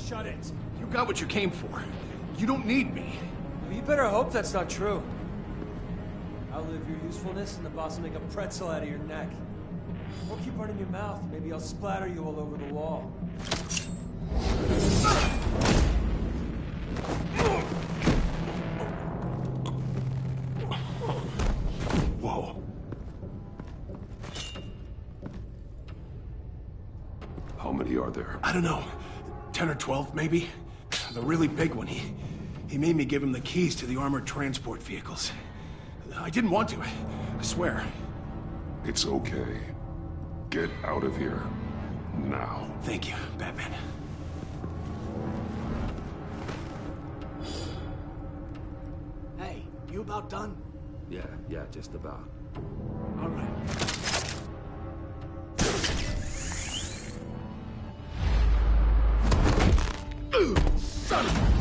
shut it. You got what you came for. You don't need me. Well, you better hope that's not true. Outlive your usefulness and the boss will make a pretzel out of your neck. Or keep running your mouth. Maybe I'll splatter you all over the wall. Whoa. How many are there? I don't know. 10 or 12, maybe? The really big one, he made me give him the keys to the armored transport vehicles. I didn't want to, I swear. It's okay. Get out of here. Now. Thank you, Batman. Hey, you about done? Yeah, just about. All right. Son of a...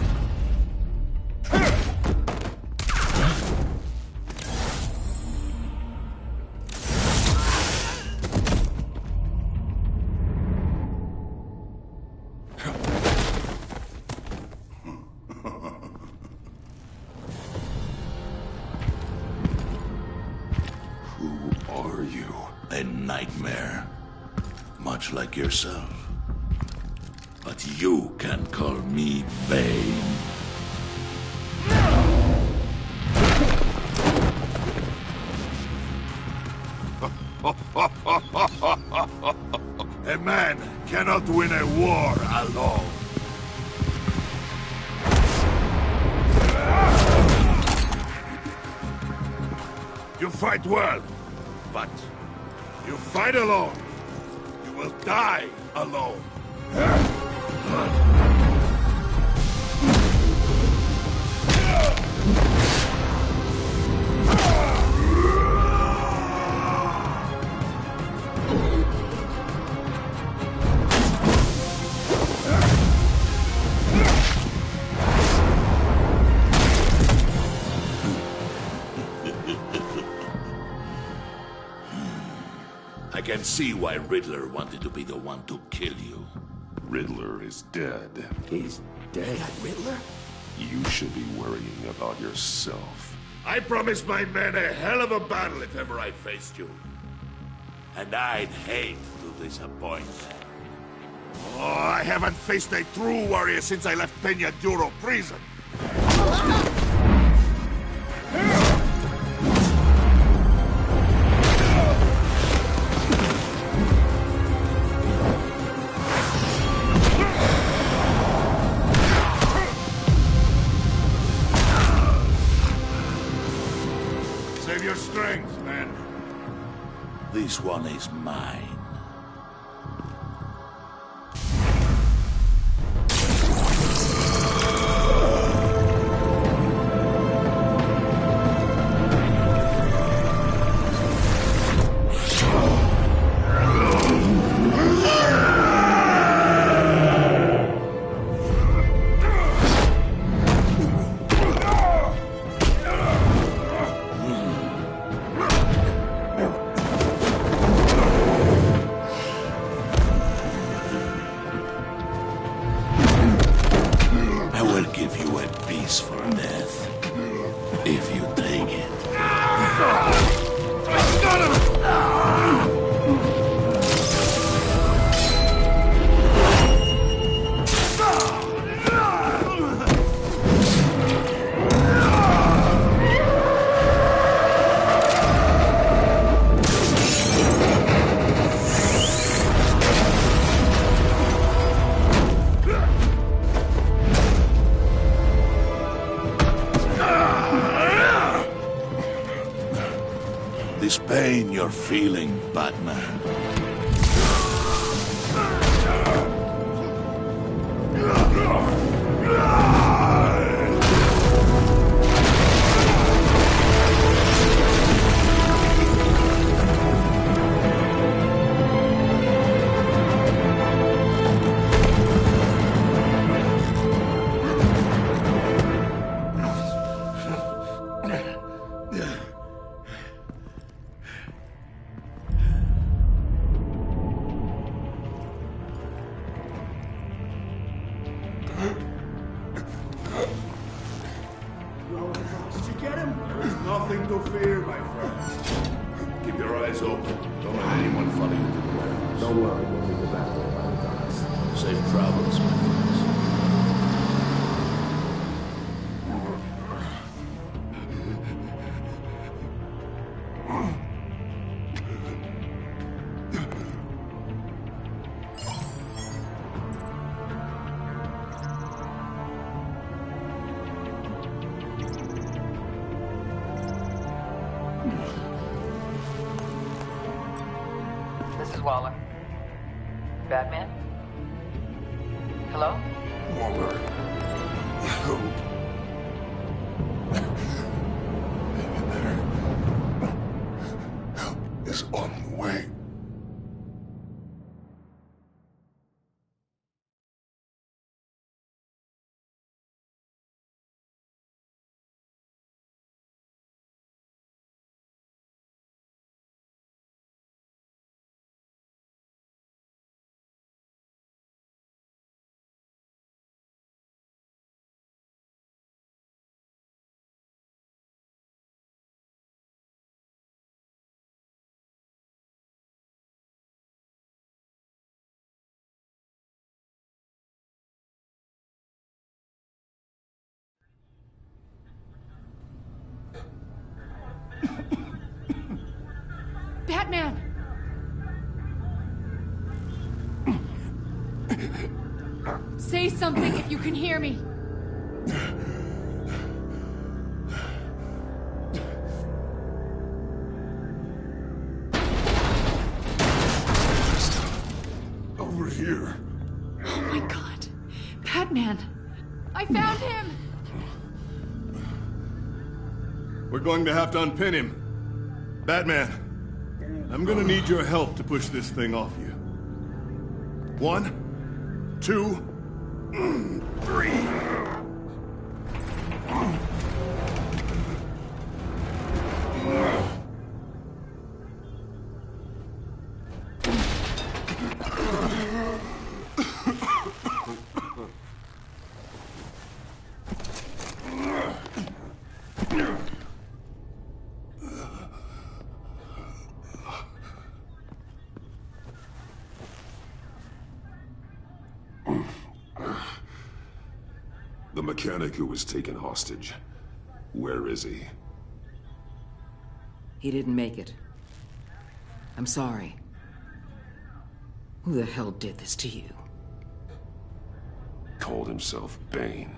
A nightmare, much like yourself. But you can call me Bane. A man cannot win a war alone. You fight well, but you fight alone, you will die alone. I can see why Riddler wanted to be the one to kill you. Riddler is dead. He's dead? Riddler? You should be worrying about yourself. I promised my men a hell of a battle if ever I faced you. And I'd hate to disappoint them. Oh, I haven't faced a true warrior since I left Peña Duro prison. Save your strength, man. This one is mine. Give you a peaceful death, if you take it. I got him! This pain you're feeling, Batman. you get him? There's nothing to fear, my friend. Keep your eyes open. Don't let anyone follow you to the warehouse. Don't worry, we'll meet the back door by the docks. Safe travels, my friends. This is Waller. Batman? Hello? Waller. Help. Help is on the way. Batman! Say something if you can hear me. Over here. Oh my God. Batman! I found him! We're going to have to unpin him. Batman, I'm gonna need your help to push this thing off you. 1, 2, 3. The mechanic who was taken hostage. Where is he? He didn't make it. I'm sorry. Who the hell did this to you? Called himself Bane.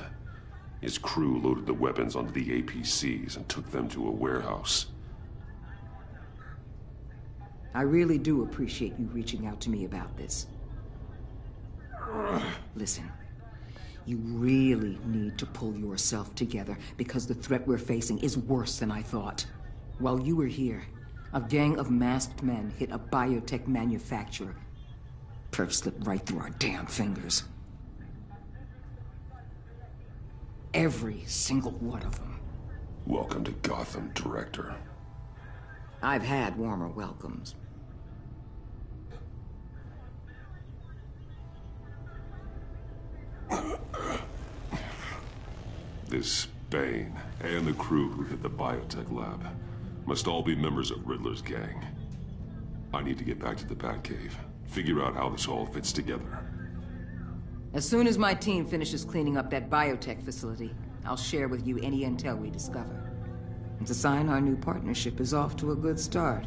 His crew loaded the weapons onto the APCs and took them to a warehouse. I really do appreciate you reaching out to me about this. Listen, you really need to pull yourself together because the threat we're facing is worse than I thought. While you were here, a gang of masked men hit a biotech manufacturer. Perf slipped right through our damn fingers. Every single one of them. Welcome to Gotham, Director. I've had warmer welcomes. This Bane and the crew who hit the biotech lab must all be members of Riddler's gang. I need to get back to the Batcave, figure out how this all fits together. As soon as my team finishes cleaning up that biotech facility, I'll share with you any intel we discover. It's a sign our new partnership is off to a good start.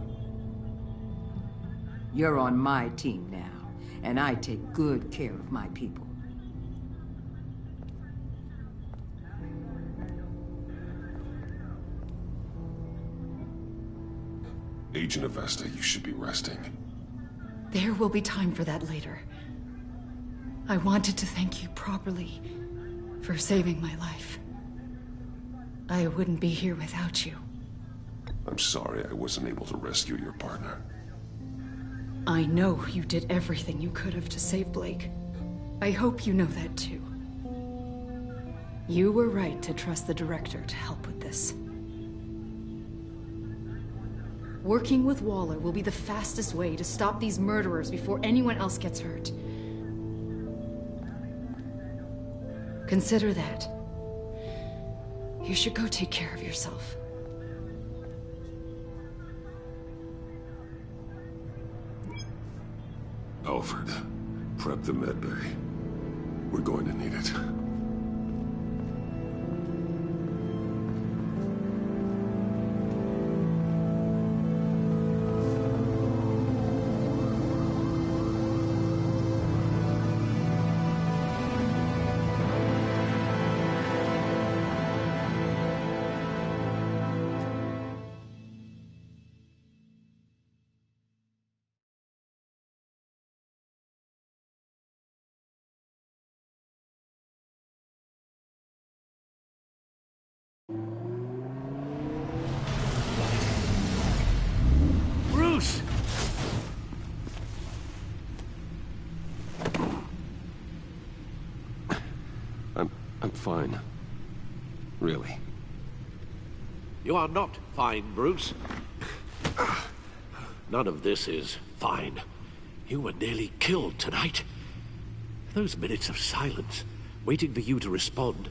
You're on my team now, and I take good care of my people. Agent Avesta, you should be resting. There will be time for that later. I wanted to thank you properly for saving my life. I wouldn't be here without you. I'm sorry I wasn't able to rescue your partner. I know you did everything you could have to save Blake. I hope you know that too. You were right to trust the director to help with this. Working with Waller will be the fastest way to stop these murderers before anyone else gets hurt. Consider that. You should go take care of yourself. Alfred, prep the med bay. We're going to need it. Bruce! I'm fine. Really. You are not fine, Bruce. None of this is fine. You were nearly killed tonight. Those minutes of silence, waiting for you to respond,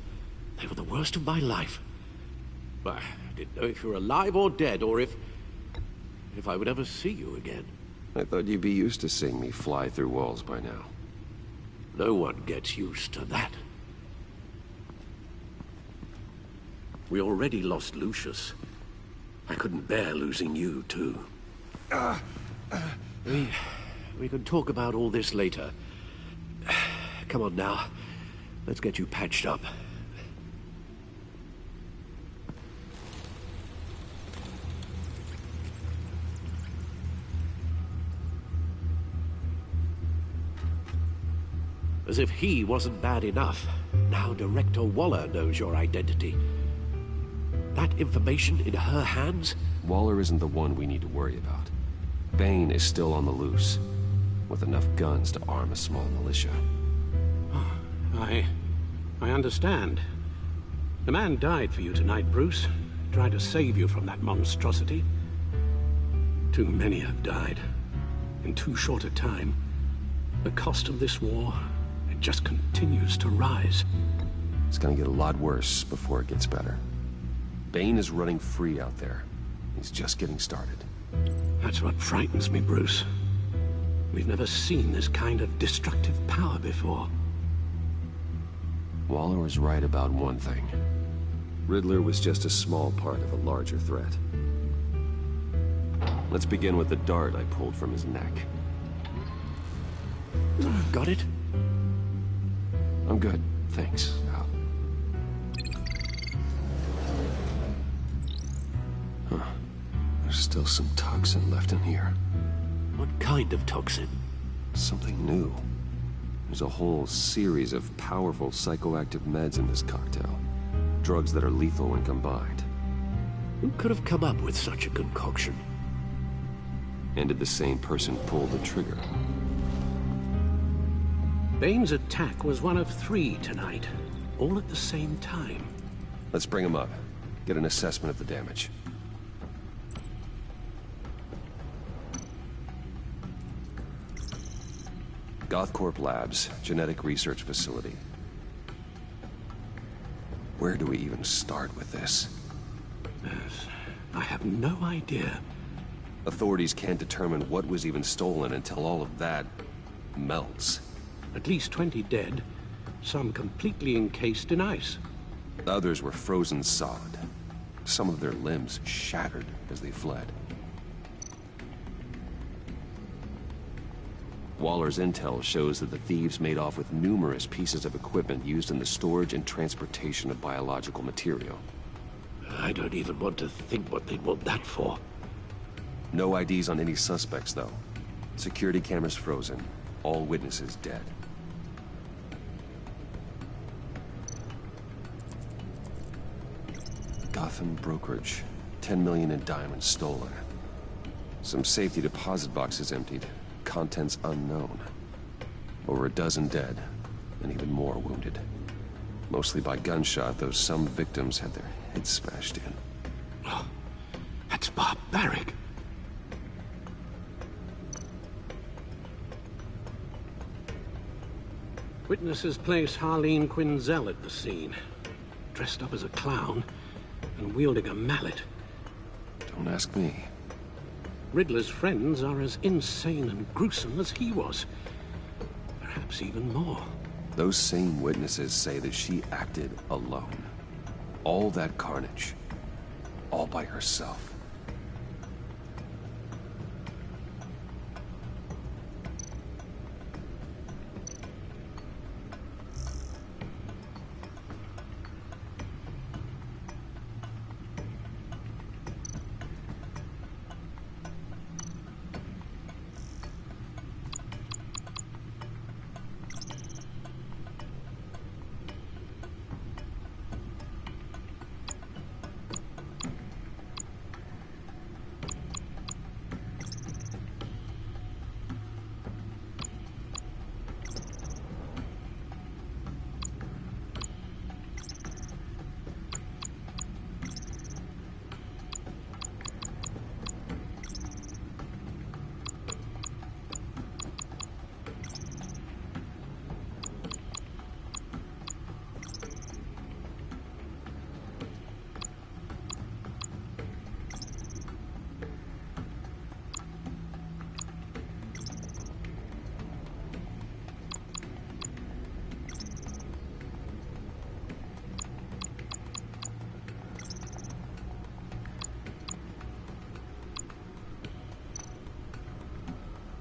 they were the worst of my life. I didn't know if you were alive or dead, or if I would ever see you again. I thought you'd be used to seeing me fly through walls by now. No one gets used to that. We already lost Lucius. I couldn't bear losing you, too. We can talk about all this later. Come on now. Let's get you patched up. As if he wasn't bad enough, now Director Waller knows your identity. That information in her hands? Waller isn't the one we need to worry about. Bane is still on the loose, with enough guns to arm a small militia. I understand. The man died for you tonight, Bruce. Tried to save you from that monstrosity. Too many have died. In too short a time. The cost of this war, it just continues to rise. It's gonna get a lot worse before it gets better. Bane is running free out there. He's just getting started. That's what frightens me, Bruce. We've never seen this kind of destructive power before. Waller was right about one thing. Riddler was just a small part of a larger threat. Let's begin with the dart I pulled from his neck. Got it? I'm good, thanks, Al. Huh. There's still some toxin left in here. What kind of toxin? Something new. There's a whole series of powerful psychoactive meds in this cocktail. Drugs that are lethal when combined. Who could have come up with such a concoction? And did the same person pull the trigger? Bane's attack was one of 3 tonight, all at the same time. Let's bring him up. Get an assessment of the damage. Gothcorp Labs, genetic research facility. Where do we even start with this? I have no idea. Authorities can't determine what was even stolen until all of that melts. At least 20 dead, some completely encased in ice. Others were frozen solid. Some of their limbs shattered as they fled. Waller's intel shows that the thieves made off with numerous pieces of equipment used in the storage and transportation of biological material. I don't even want to think what they'd want that for. No IDs on any suspects, though. Security cameras frozen. All witnesses dead. Gotham brokerage. 10 million in diamonds stolen. Some safety deposit boxes emptied. Contents unknown. Over a dozen dead, and even more wounded. Mostly by gunshot, though some victims had their heads smashed in. Oh, that's barbaric. Witnesses place Harleen Quinzel at the scene. dressed up as a clown and wielding a mallet. Don't ask me. Riddler's friends are as insane and gruesome as he was. Perhaps even more. Those same witnesses say that she acted alone. All that carnage. All by herself.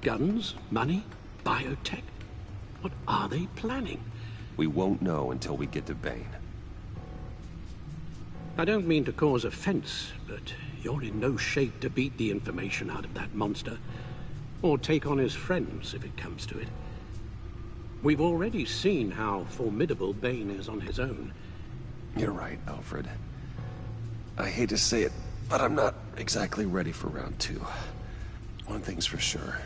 Guns? Money? Biotech? What are they planning? We won't know until we get to Bane. I don't mean to cause offense, but you're in no shape to beat the information out of that monster. Or take on his friends, if it comes to it. We've already seen how formidable Bane is on his own. You're right, Alfred. I hate to say it, but I'm not exactly ready for round 2. One thing's for sure.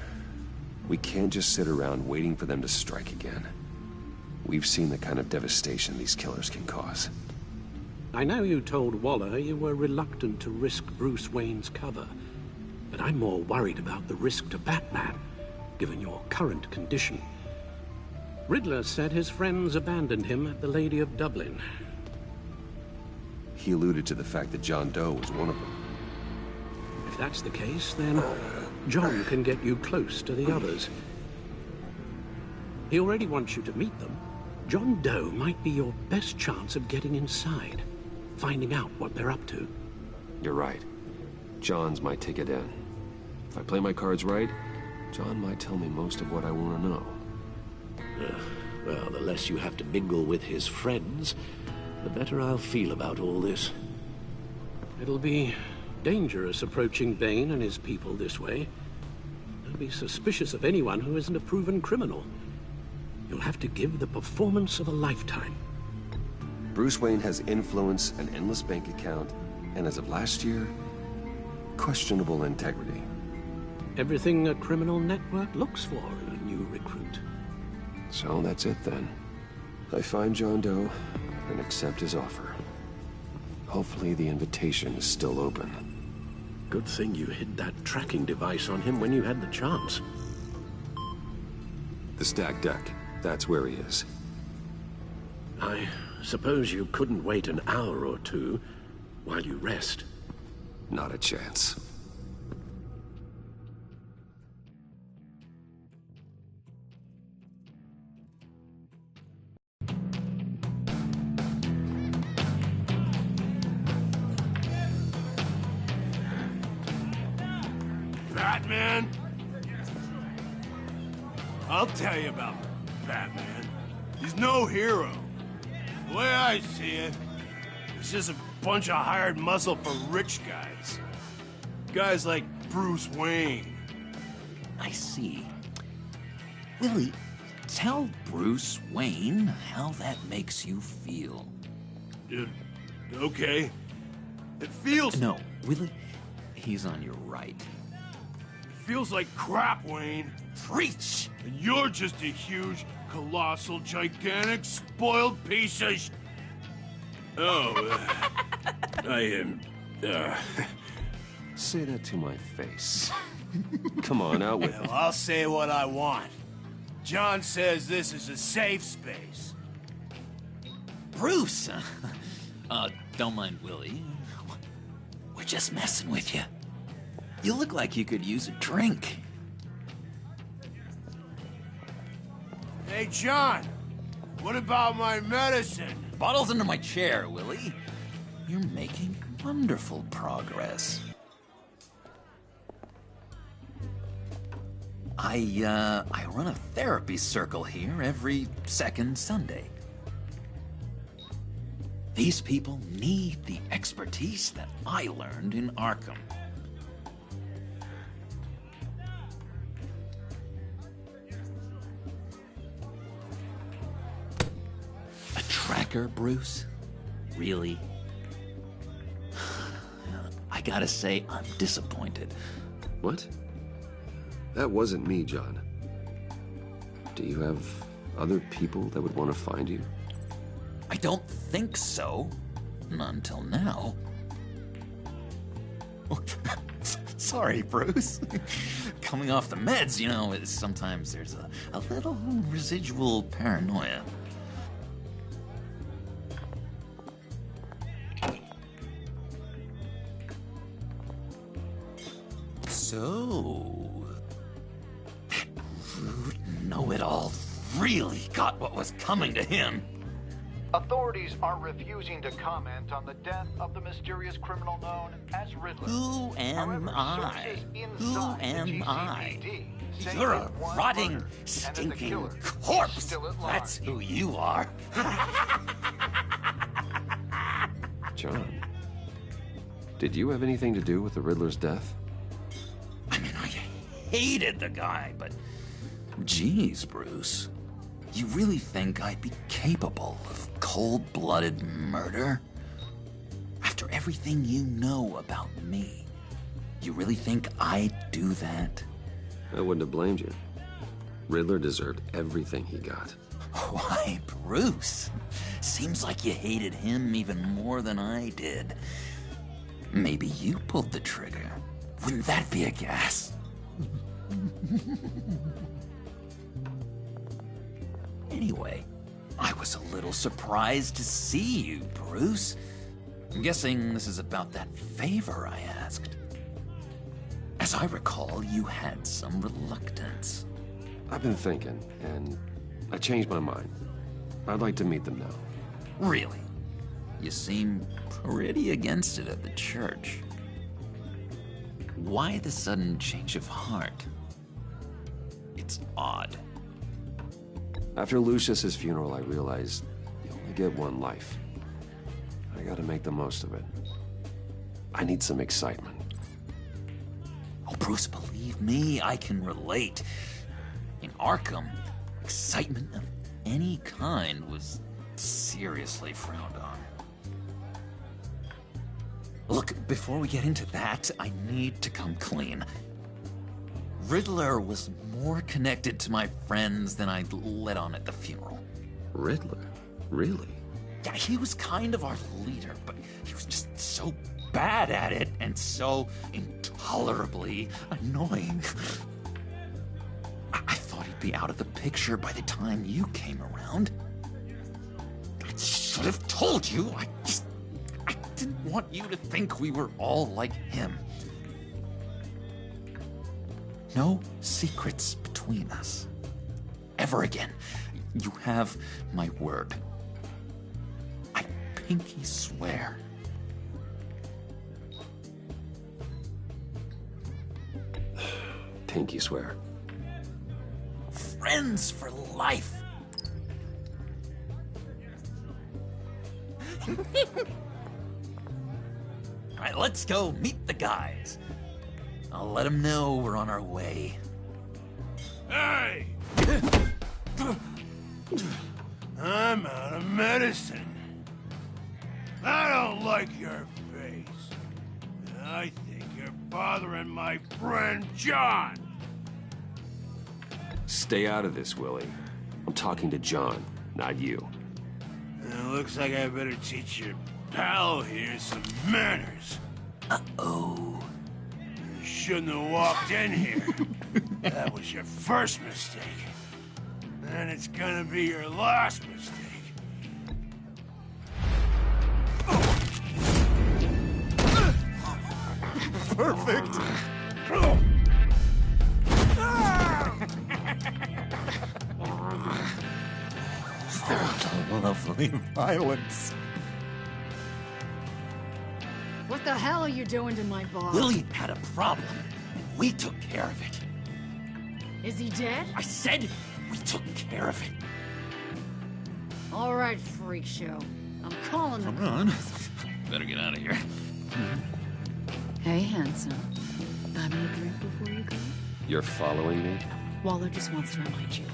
We can't just sit around waiting for them to strike again. We've seen the kind of devastation these killers can cause. I know you told Waller you were reluctant to risk Bruce Wayne's cover, but I'm more worried about the risk to Batman, given your current condition. Riddler said his friends abandoned him at the Lady of Dublin. He alluded to the fact that John Doe was one of them. If that's the case, then John can get you close to the others. He already wants you to meet them. John Doe might be your best chance of getting inside, finding out what they're up to. You're right. John's my ticket in. If I play my cards right, John might tell me most of what I want to know. Well, the less you have to mingle with his friends, the better I'll feel about all this. It'll be dangerous approaching Bane and his people this way. They'll be suspicious of anyone who isn't a proven criminal. You'll have to give the performance of a lifetime. Bruce Wayne has influence, an endless bank account, and as of last year, questionable integrity. Everything a criminal network looks for in a new recruit. So that's it then. I find John Doe and accept his offer. Hopefully the invitation is still open. Good thing you hid that tracking device on him when you had the chance. The stacked deck, that's where he is. I suppose you couldn't wait an hour or two while you rest. Not a chance. Batman? I'll tell you about Batman. He's no hero. The way I see it, he's just a bunch of hired muscle for rich guys. Guys like Bruce Wayne. I see. Willie, tell Bruce Wayne how that makes you feel. Okay. It feels... No, Willie, he's on your right. It feels like crap, Wayne. Preach! And you're just a huge, colossal, gigantic, spoiled piece of I am... Say that to my face. Come on, out with it. Well, I'll say what I want. John says this is a safe space. Bruce! Don't mind Willie. We're just messing with you. You look like you could use a drink. Hey, John. What about my medicine? Bottle's under my chair, Willie. You're making wonderful progress. I run a therapy circle here every second Sunday. These people need the expertise that I learned in Arkham. A tracker, Bruce? Really? I gotta say, I'm disappointed. What? That wasn't me, John. Do you have other people that would want to find you? I don't think so. Not until now. Sorry, Bruce. Coming off the meds, you know, sometimes there's a little residual paranoia. So, that rude know-it-all really got what was coming to him. Authorities are refusing to comment on the death of the mysterious criminal known as Riddler. Who am I? Who am I? You're a rotting, stinking corpse. That's who you are. John, did you have anything to do with the Riddler's death? I mean, I hated the guy, but geez, Bruce. You really think I'd be capable of cold-blooded murder? After everything you know about me, you really think I'd do that? I wouldn't have blamed you. Riddler deserved everything he got. Why, Bruce? Seems like you hated him even more than I did. Maybe you pulled the trigger. Wouldn't that be a gas? Anyway, I was a little surprised to see you, Bruce. I'm guessing this is about that favor I asked. As I recall, you had some reluctance. I've been thinking, and I changed my mind. I'd like to meet them now. Really? You seem pretty against it at the church. Why the sudden change of heart? It's odd. After Lucius's funeral, I realized you only get one life. I gotta make the most of it. I need some excitement. Oh, Bruce, believe me, I can relate. In Arkham, excitement of any kind was seriously frowned on. Look, before we get into that, I need to come clean. Riddler was more connected to my friends than I'd let on at the funeral. Riddler? Really? Yeah, he was kind of our leader, but he was just so bad at it and so intolerably annoying. I thought he'd be out of the picture by the time you came around. I should have told you. I didn't want you to think we were all like him. No secrets between us. Ever again. You have my word. I pinky swear. Pinky swear. Friends for life. All right, let's go meet the guys. I'll let them know we're on our way. Hey! I'm out of medicine. I don't like your face. I think you're bothering my friend John. Stay out of this, Willie. I'm talking to John, not you. It looks like I better teach your pal here some manners. Uh-oh. You shouldn't have walked in here. That was your first mistake. And it's gonna be your last mistake. perfect. Lovely violence. What the hell are you doing to my boss? Willie had a problem, and we took care of it. Is he dead? I said we took care of it. All right, freak show. I'm calling the Come on. Better get out of here. Hey, handsome. Buy me a drink before you go? You're following me? Waller just wants to remind you.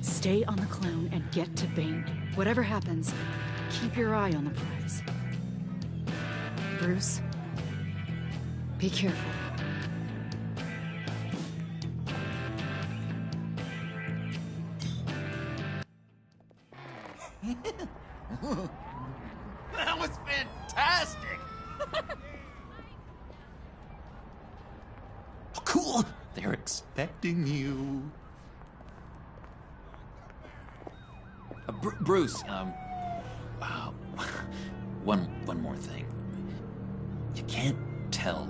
Stay on the clown and get to Bane. Whatever happens, keep your eye on the prize. Bruce, be careful. That was fantastic! Oh, cool! They're expecting you. Bruce, one more thing. You can't tell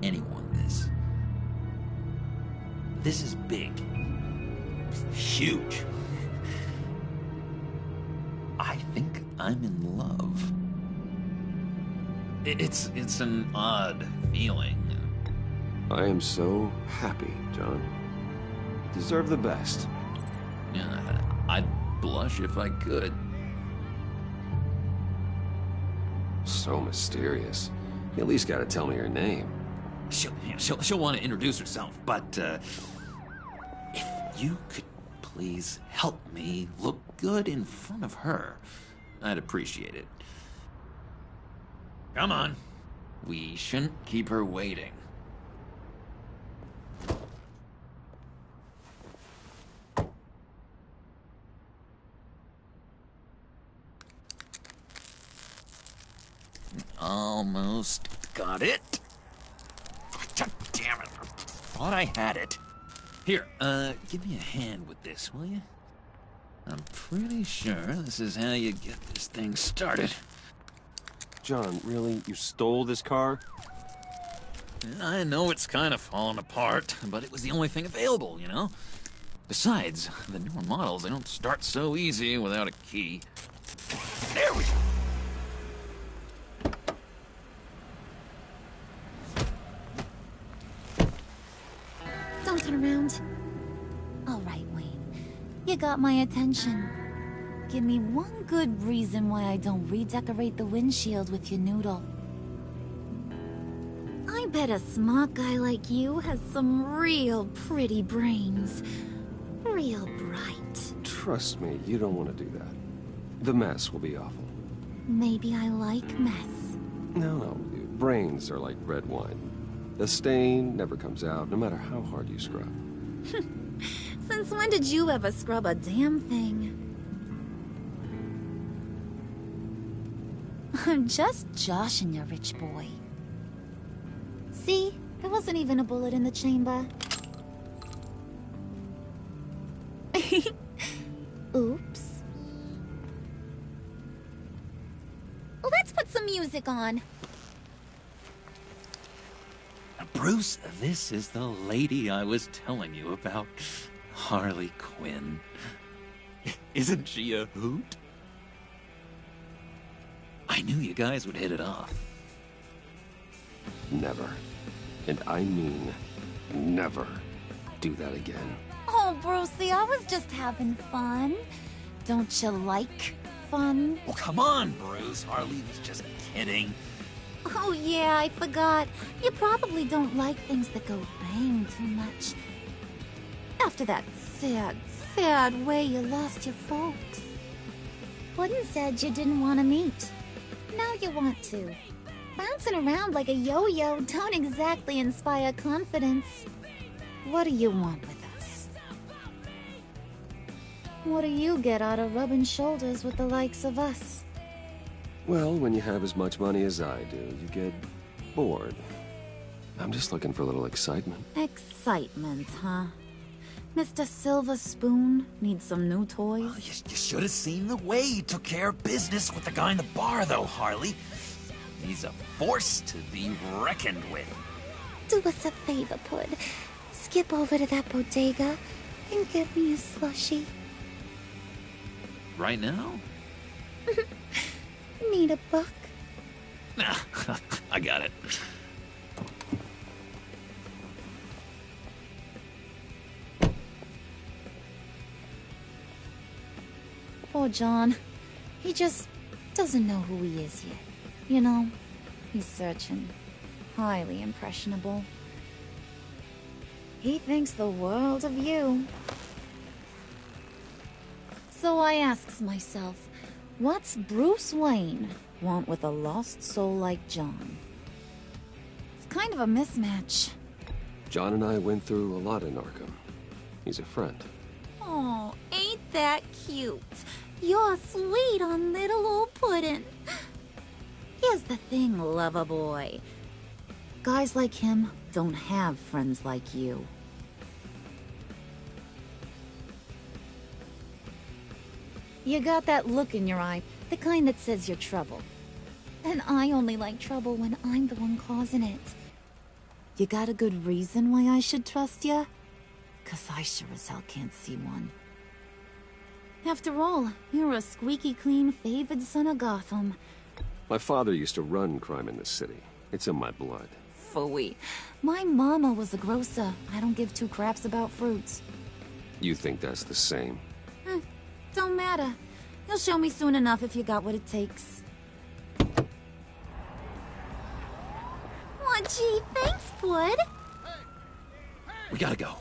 anyone this. This is big. Huge. I think I'm in love. It's an odd feeling. I am so happy, John. You deserve the best. Yeah, I'd blush if I could. So mysterious. You at least gotta tell me her name. She'll want to introduce herself, but if you could please help me look good in front of her, I'd appreciate it. Come on. We shouldn't keep her waiting. Almost got it. God damn it. Thought I had it. Here, give me a hand with this, will you? I'm pretty sure this is how you get this thing started. John, really? You stole this car? I know it's kind of falling apart, but it was the only thing available, you know? Besides, the newer models, they don't start so easy without a key. There we go! Don't turn around. All right, Wayne. You got my attention. Give me one good reason why I don't redecorate the windshield with your noodle. I bet a smart guy like you has some real pretty brains. Real bright. Trust me, you don't want to do that. The mess will be awful. Maybe I like mess. No, brains are like red wine. The stain never comes out, no matter how hard you scrub. Since when did you ever scrub a damn thing? I'm just joshing you, rich boy. See? There wasn't even a bullet in the chamber. Oops. Let's put some music on. Bruce, this is the lady I was telling you about. Harley Quinn. Isn't she a hoot? I knew you guys would hit it off. Never. And I mean never do that again. Oh, Brucey, I was just having fun. Don't you like fun? Oh, come on, Bruce. Harley was just kidding. Oh, yeah, I forgot. You probably don't like things that go bang too much. After that sad way you lost your folks. Wooden said you didn't want to meet. Now you want to. Bouncing around like a yo-yo don't exactly inspire confidence. What do you want with us? What do you get out of rubbing shoulders with the likes of us? Well, when you have as much money as I do, you get bored. I'm just looking for a little excitement. Excitement, huh? Mr. Silver Spoon needs some new toys? Well, you should have seen the way he took care of business with the guy in the bar, though, Harley. He's a force to be reckoned with. Do us a favor, Pud. Skip over to that bodega and get me a slushie. Right now? Need a buck? I got it. Poor John. He just doesn't know who he is yet. You know, he's searching. Highly impressionable. He thinks the world of you. So I asks myself, what's Bruce Wayne want with a lost soul like John? It's kind of a mismatch. John and I went through a lot in Arkham. He's a friend. Oh, ain't that cute? You're sweet on little old Puddin'. Here's the thing, lover boy. Guys like him don't have friends like you. You got that look in your eye, the kind that says you're trouble. And I only like trouble when I'm the one causing it. You got a good reason why I should trust you? 'Cause I sure as hell can't see one. After all, you're a squeaky clean favored son of Gotham. My father used to run crime in this city. It's in my blood. Phooey. My mama was a grocer. I don't give two craps about fruits. You think that's the same? Don't matter. You'll show me soon enough if you got what it takes. Aw, gee, thanks, Bud. We gotta go.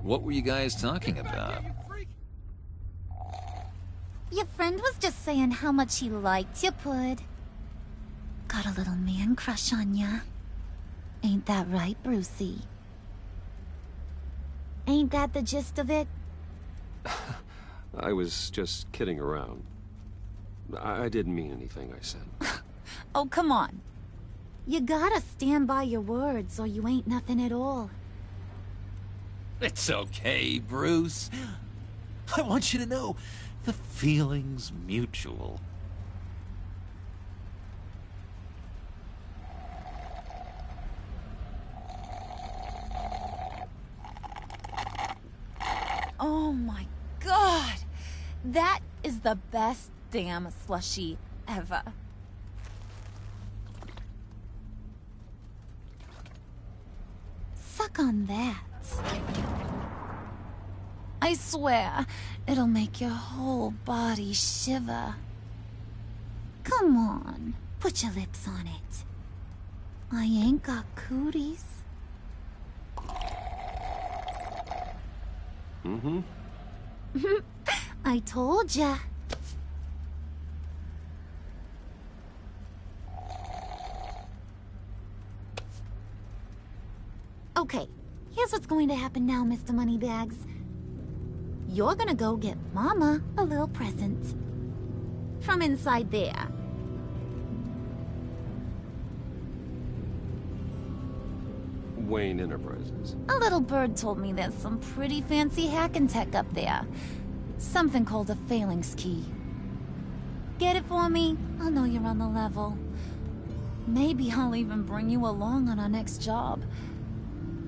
What were you guys talking about? Your friend was just saying how much he liked you, Pud. Got a little man crush on ya. Ain't that right, Brucey? Ain't that the gist of it? I was just kidding around. I didn't mean anything I said. Oh, come on. You gotta stand by your words or you ain't nothing at all. It's okay, Bruce. I want you to know the feeling's mutual. Oh my god! That is the best damn slushie ever. Suck on that. I swear, it'll make your whole body shiver. Come on, put your lips on it. I ain't got cooties. Mm-hmm. I told ya. Okay, here's what's going to happen now, Mr. Moneybags. You're gonna go get Mama a little present. From inside there. Wayne Enterprises. A little bird told me there's some pretty fancy hacking tech up there. Something called a phalanx key. Get it for me? I'll know you're on the level. Maybe I'll even bring you along on our next job.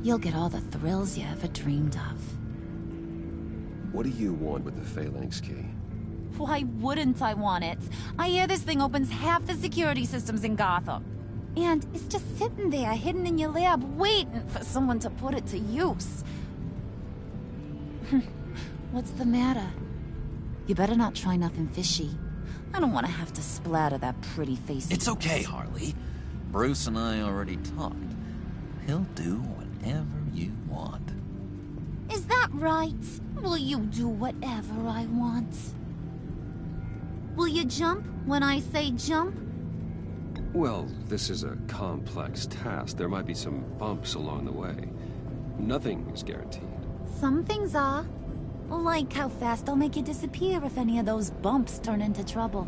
You'll get all the thrills you ever dreamed of. What do you want with the phalanx key? Why wouldn't I want it? I hear this thing opens half the security systems in Gotham. And it's just sitting there, hidden in your lab, waiting for someone to put it to use. What's the matter? You better not try nothing fishy. I don't want to have to splatter that pretty face. It's okay, Harley. Bruce and I already talked. He'll do whatever you want. Is that right? Will you do whatever I want? Will you jump when I say jump? Well, this is a complex task. There might be some bumps along the way. Nothing is guaranteed. Some things are. Like how fast I'll make you disappear if any of those bumps turn into trouble.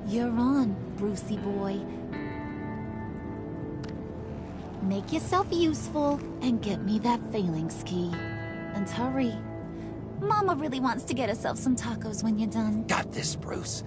You're on, Brucey boy. Make yourself useful and get me that phalanx key. And hurry. Mama really wants to get herself some tacos when you're done. Got this, Bruce.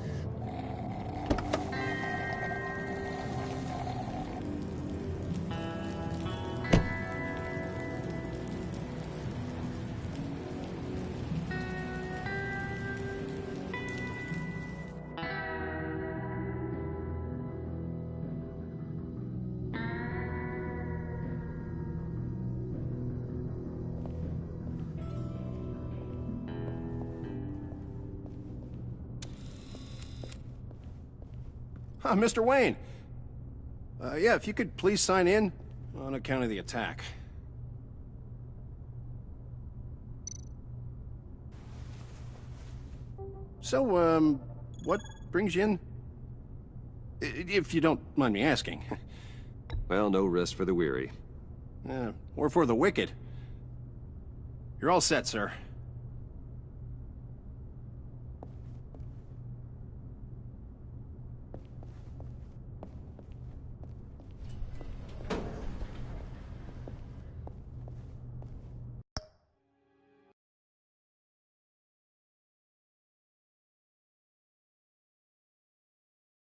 Mr. Wayne. Yeah, if you could please sign in on account of the attack. So, what brings you in? If you don't mind me asking. Well, no rest for the weary. Or for the wicked. You're all set, sir.